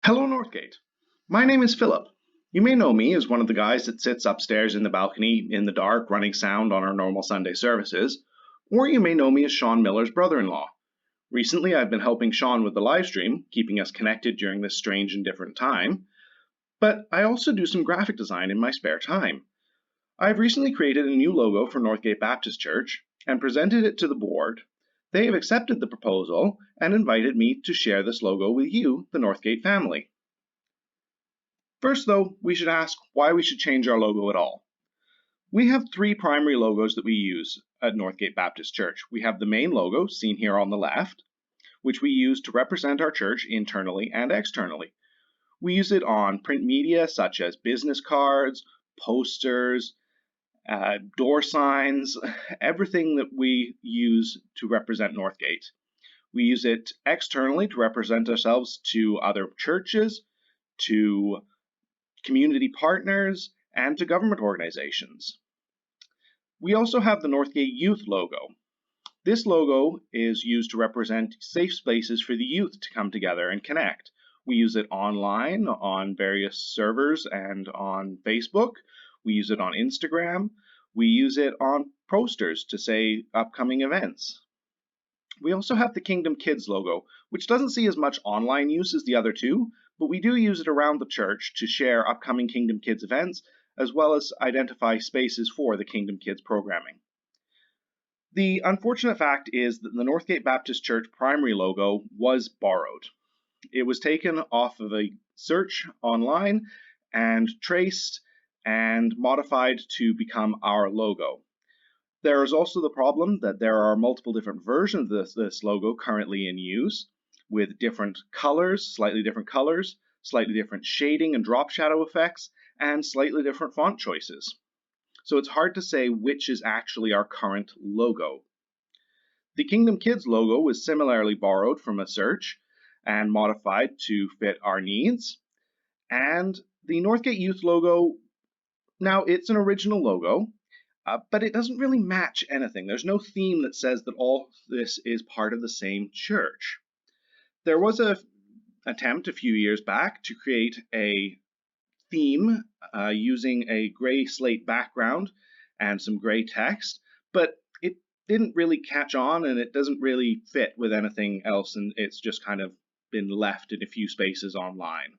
Hello, Northgate. My name is Philip. You may know me as one of the guys that sits upstairs in the balcony in the dark running sound on our normal Sunday services, or you may know me as Sean Miller's brother-in-law. Recently, I've been helping Sean with the live stream, keeping us connected during this strange and different time, but I also do some graphic design in my spare time. I've recently created a new logo for Northgate Baptist Church and presented it to the board. They have accepted the proposal and invited me to share this logo with you, the Northgate family. First, though, we should ask why we should change our logo at all. We have three primary logos that we use at Northgate Baptist Church. We have the main logo, seen here on the left, which we use to represent our church internally and externally. We use it on print media such as business cards, posters, door signs, everything that we use to represent Northgate. We use it externally to represent ourselves to other churches, to community partners, and to government organizations. We also have the Northgate Youth logo. This logo is used to represent safe spaces for the youth to come together and connect. We use it online on various servers and on Facebook. We use it on Instagram. We use it on posters to say upcoming events. We also have the Kingdom Kids logo, which doesn't see as much online use as the other two, but we do use it around the church to share upcoming Kingdom Kids events, as well as identify spaces for the Kingdom Kids programming. The unfortunate fact is that the Northgate Baptist Church primary logo was borrowed. It was taken off of a search online and traced and modified to become our logo. There is also the problem that there are multiple different versions of this logo currently in use with different colors, slightly different shading and drop shadow effects, and slightly different font choices. So it's hard to say which is actually our current logo. The Kingdom Kids logo was similarly borrowed from a search and modified to fit our needs. And the Northgate Youth logo, now it's an original logo, but it doesn't really match anything. There's no theme that says that all this is part of the same church. There was an attempt a few years back to create a theme using a gray slate background and some gray text, but it didn't really catch on and it doesn't really fit with anything else, and it's just kind of been left in a few spaces online.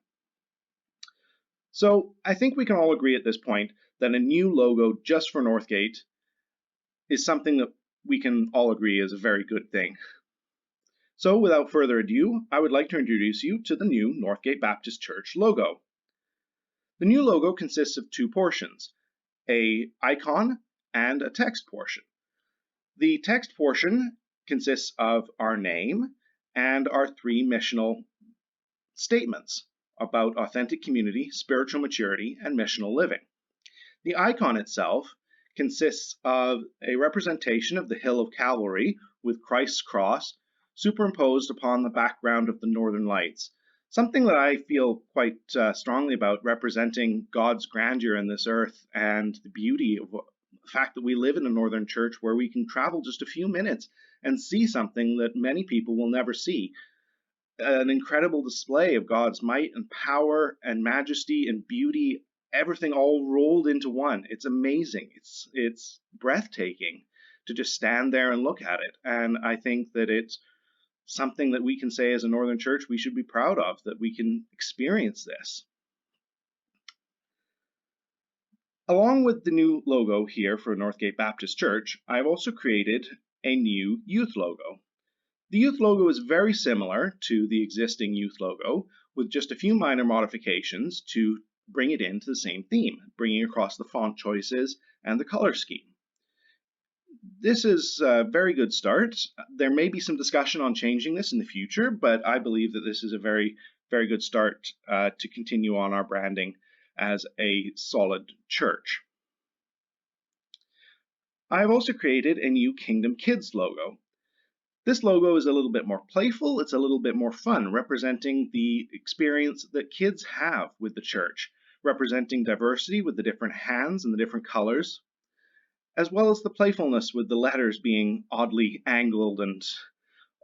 So I think we can all agree at this point that a new logo just for Northgate is something that we can all agree is a very good thing. So without further ado, I would like to introduce you to the new Northgate Baptist Church logo. The new logo consists of two portions, an icon and a text portion. The text portion consists of our name and our three missional statements about authentic community, spiritual maturity, and missional living. The icon itself consists of a representation of the Hill of Calvary with Christ's cross superimposed upon the background of the Northern Lights, something that I feel quite strongly about, representing God's grandeur in this earth and the beauty of the fact that we live in a northern church where we can travel just a few minutes and see something that many people will never see. An incredible display of God's might and power and majesty and beauty, everything all rolled into one. It's amazing. It's breathtaking to just stand there and look at it. And I think that it's something that we can say as a Northern Church we should be proud of, that we can experience this. Along with the new logo here for Northgate Baptist Church, I've also created a new youth logo. The youth logo is very similar to the existing youth logo, with just a few minor modifications to bring it into the same theme, bringing across the font choices and the color scheme. This is a very good start. There may be some discussion on changing this in the future, but I believe that this is a very, very good start to continue on our branding as a solid church. I've also created a new Kingdom Kids logo. This logo is a little bit more playful, it's a little bit more fun, representing the experience that kids have with the church, representing diversity with the different hands and the different colors, as well as the playfulness with the letters being oddly angled and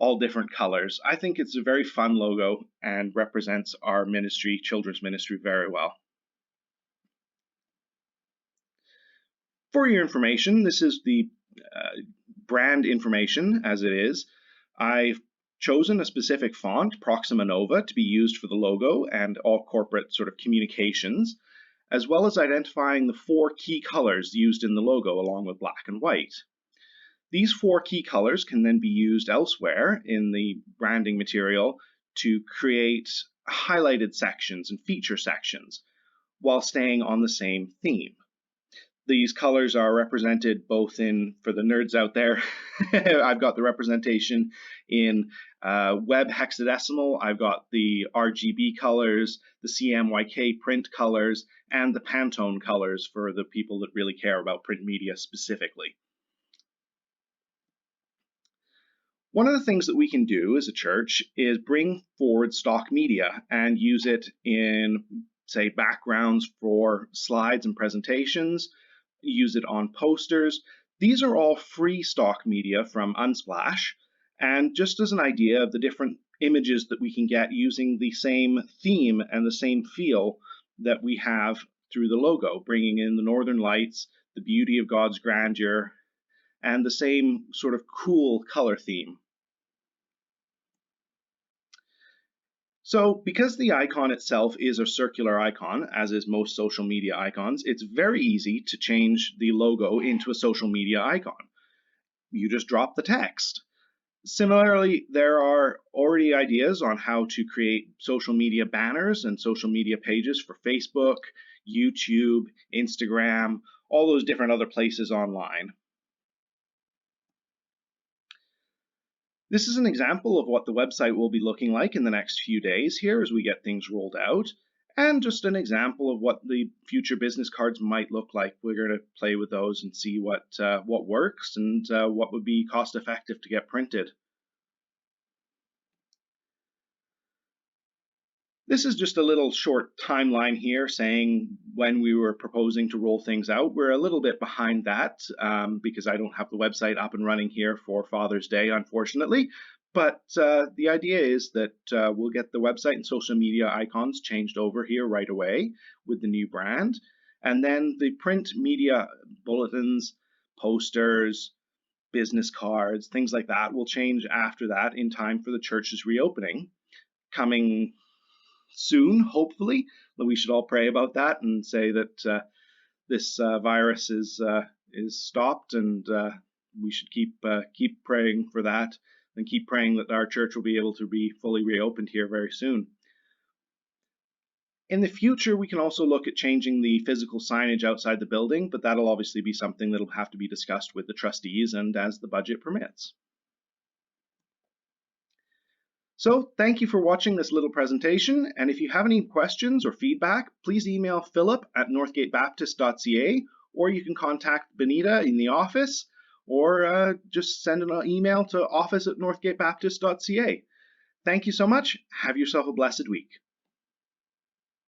all different colors. I think it's a very fun logo and represents our ministry, children's ministry, very well. For your information, this is the brand information as it is. I've chosen a specific font, Proxima Nova, to be used for the logo and all corporate sort of communications, as well as identifying the 4 key colors used in the logo along with black and white. These 4 key colors can then be used elsewhere in the branding material to create highlighted sections and feature sections while staying on the same theme. These colors are represented both in, for the nerds out there, I've got the representation in web hexadecimal, I've got the RGB colors, the CMYK print colors, and the Pantone colors for the people that really care about print media specifically. One of the things that we can do as a church is bring forward stock media and use it in, say, backgrounds for slides and presentations, use it on posters. These are all free stock media from Unsplash, and just as an idea of the different images that we can get using the same theme and the same feel that we have through the logo, bringing in the northern lights, the beauty of God's grandeur, and the same sort of cool color theme. So because the icon itself is a circular icon, as is most social media icons, it's very easy to change the logo into a social media icon. You just drop the text. Similarly, there are already ideas on how to create social media banners and social media pages for Facebook, YouTube, Instagram, all those different other places online. This is an example of what the website will be looking like in the next few days here as we get things rolled out, and just an example of what the future business cards might look like. We're going to play with those and see what works and what would be cost effective to get printed. This is just a little short timeline here saying when we were proposing to roll things out. We're a little bit behind that because I don't have the website up and running here for Father's Day, unfortunately. But the idea is that we'll get the website and social media icons changed over here right away with the new brand. And then the print media bulletins, posters, business cards, things like that will change after that in time for the church's reopening coming soon, hopefully. We should all pray about that and say that this virus is stopped, and we should keep praying for that, and keep praying that our church will be able to be fully reopened here very soon. In the future, we can also look at changing the physical signage outside the building, but that'll obviously be something that'll have to be discussed with the trustees and as the budget permits. So thank you for watching this little presentation, and if you have any questions or feedback, please email philip@northgatebaptist.ca, or you can contact Benita in the office, or just send an email to office@northgatebaptist.ca. Thank you so much. Have yourself a blessed week.